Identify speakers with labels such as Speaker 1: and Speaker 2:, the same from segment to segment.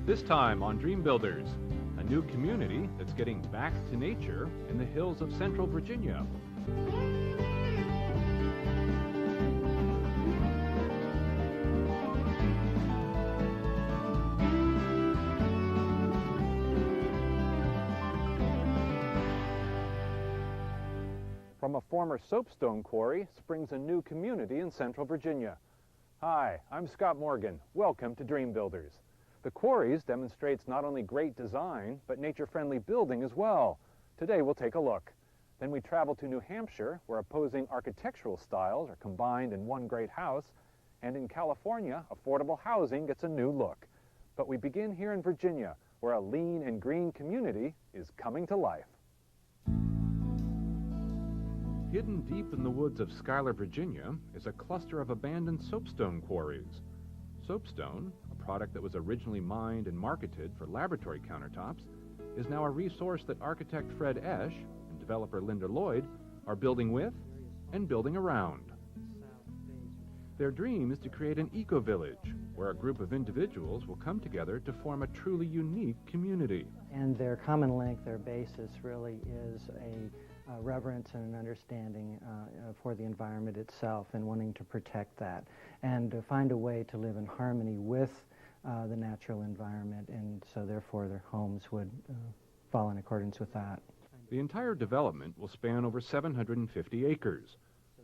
Speaker 1: This time on Dream Builders, a new community that's getting back to nature in the hills of central Virginia. From a former soapstone quarry springs a new community in central Virginia. Hi, I'm Scott Morgan. Welcome to Dream Builders. The Quarries demonstrates not only great design, but nature-friendly building as well. Today we'll take a look. Then we travel to New Hampshire, where opposing architectural styles are combined in one great house, and in California, affordable housing gets a new look. But we begin here in Virginia, where a lean and green community is coming to life. Hidden deep in the woods of Schuyler, Virginia, is a cluster of abandoned soapstone quarries. Soapstone, a product that was originally mined and marketed for laboratory countertops, is now a resource that architect Fred Oesch and developer Linda Lloyd are building with and building around. Their dream is to create an EcoVillage, where a group of individuals will come together to form a truly unique community.
Speaker 2: And their common link, their basis really is a reverence and an understanding for the environment itself and wanting to protect that and to find a way to live in harmony with the natural environment, and so therefore their homes would fall in accordance with that.
Speaker 1: The entire development will span over 750 acres.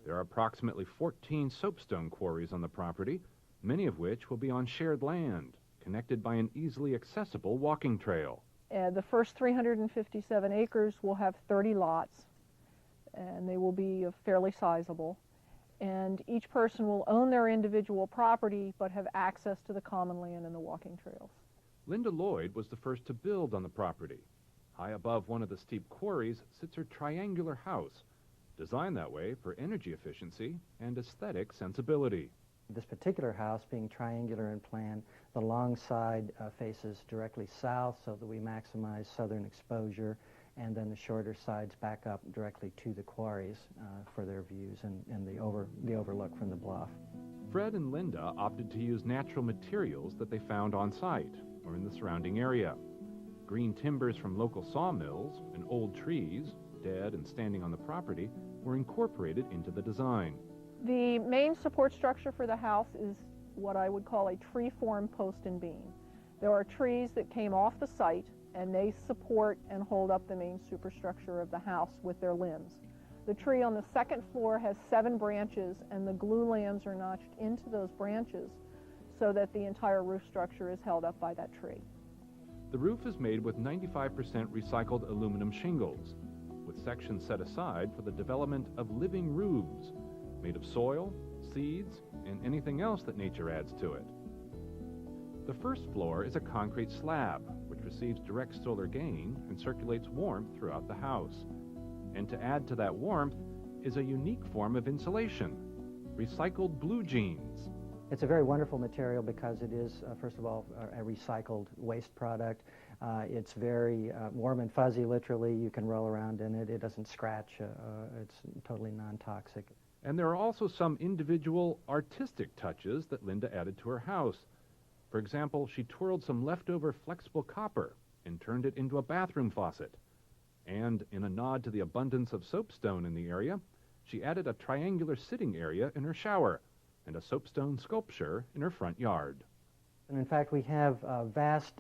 Speaker 1: There are approximately 14 soapstone quarries on the property, many of which will be on shared land, connected by an easily accessible walking trail.
Speaker 3: The first 357 acres will have 30 lots, and they will be fairly sizable. And each person will own their individual property, but have access to the common land and the walking trails.
Speaker 1: Linda Lloyd was the first to build on the property. High above one of the steep quarries sits her triangular house, designed that way for energy efficiency and aesthetic sensibility.
Speaker 2: This particular house, being triangular in plan, the long side faces directly south so that we maximize southern exposure, and then the shorter sides back up directly to the quarries for their views and the overlook from the bluff.
Speaker 1: Fred and Linda opted to use natural materials that they found on site or in the surrounding area. Green timbers from local sawmills and old trees, dead and standing on the property, were incorporated into the design.
Speaker 3: The main support structure for the house is what I would call a tree-form post and beam. There are trees that came off the site, and they support and hold up the main superstructure of the house with their limbs. The tree on the second floor has 7 branches, and the glue lambs are notched into those branches so that the entire roof structure is held up by that tree.
Speaker 1: The roof is made with 95% recycled aluminum shingles, with sections set aside for the development of living roofs made of soil, seeds, and anything else that nature adds to it. The first floor is a concrete slab, which receives direct solar gain and circulates warmth throughout the house. And to add to that warmth is a unique form of insulation, recycled blue jeans.
Speaker 2: It's a very wonderful material because it is, first of all, a recycled waste product. It's very warm and fuzzy, literally. You can roll around in it. It doesn't scratch. It's totally non-toxic.
Speaker 1: And there are also some individual artistic touches that Linda added to her house. For example, she twirled some leftover flexible copper and turned it into a bathroom faucet. And in a nod to the abundance of soapstone in the area, she added a triangular sitting area in her shower and a soapstone sculpture in her front yard.
Speaker 2: And in fact, we have vast,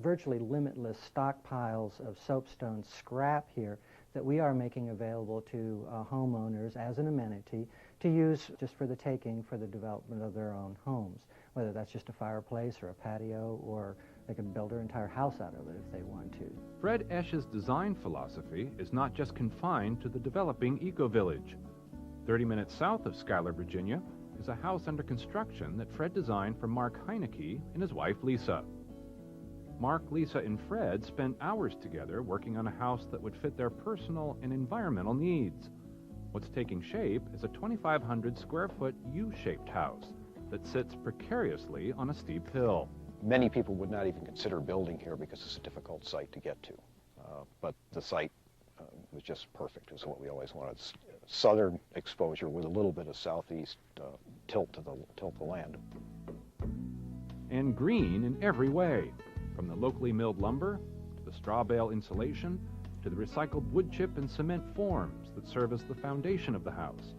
Speaker 2: virtually limitless stockpiles of soapstone scrap here that we are making available to homeowners as an amenity to use just for the taking for the development of their own homes, whether that's just a fireplace or a patio, or they can build their entire house out of it if they want to.
Speaker 1: Fred Oesch's design philosophy is not just confined to the developing EcoVillage. 30 minutes south of Schuyler, Virginia, is a house under construction that Fred designed for Mark Heineke and his wife Lisa. Mark, Lisa, and Fred spent hours together working on a house that would fit their personal and environmental needs. What's taking shape is a 2,500 square foot U-shaped house that sits precariously on a steep hill.
Speaker 4: Many people would not even consider building here because it's a difficult site to get to. But the site was just perfect. It was what we always wanted. Southern exposure with a little bit of southeast tilt to the land.
Speaker 1: And green in every way. From the locally milled lumber, to the straw bale insulation, to the recycled wood chip and cement forms that serve as the foundation of the house.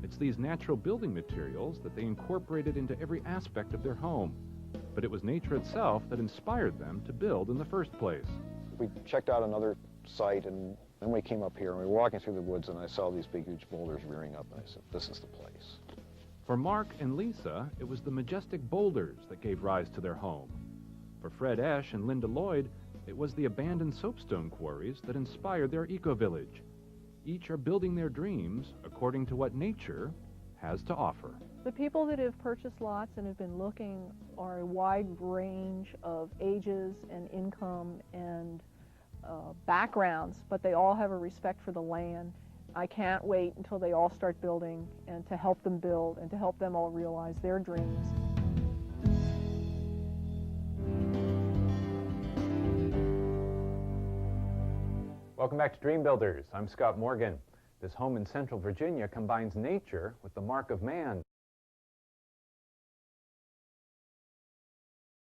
Speaker 1: It's these natural building materials that they incorporated into every aspect of their home. But it was nature itself that inspired them to build in the first place.
Speaker 4: We checked out another site, and then we came up here, and we were walking through the woods, and I saw these big, huge boulders rearing up, and I said, this is the place.
Speaker 1: For Mark and Lisa, it was the majestic boulders that gave rise to their home. For Fred Oesch and Linda Lloyd, it was the abandoned soapstone quarries that inspired their EcoVillage. Each are building their dreams according to what nature has to offer.
Speaker 3: The people that have purchased lots and have been looking are a wide range of ages and income and backgrounds, but they all have a respect for the land. I can't wait until they all start building and to help them build and to help them all realize their dreams.
Speaker 1: Welcome back to Dream Builders. I'm Scott Morgan. This home in Central Virginia combines nature with the mark of man.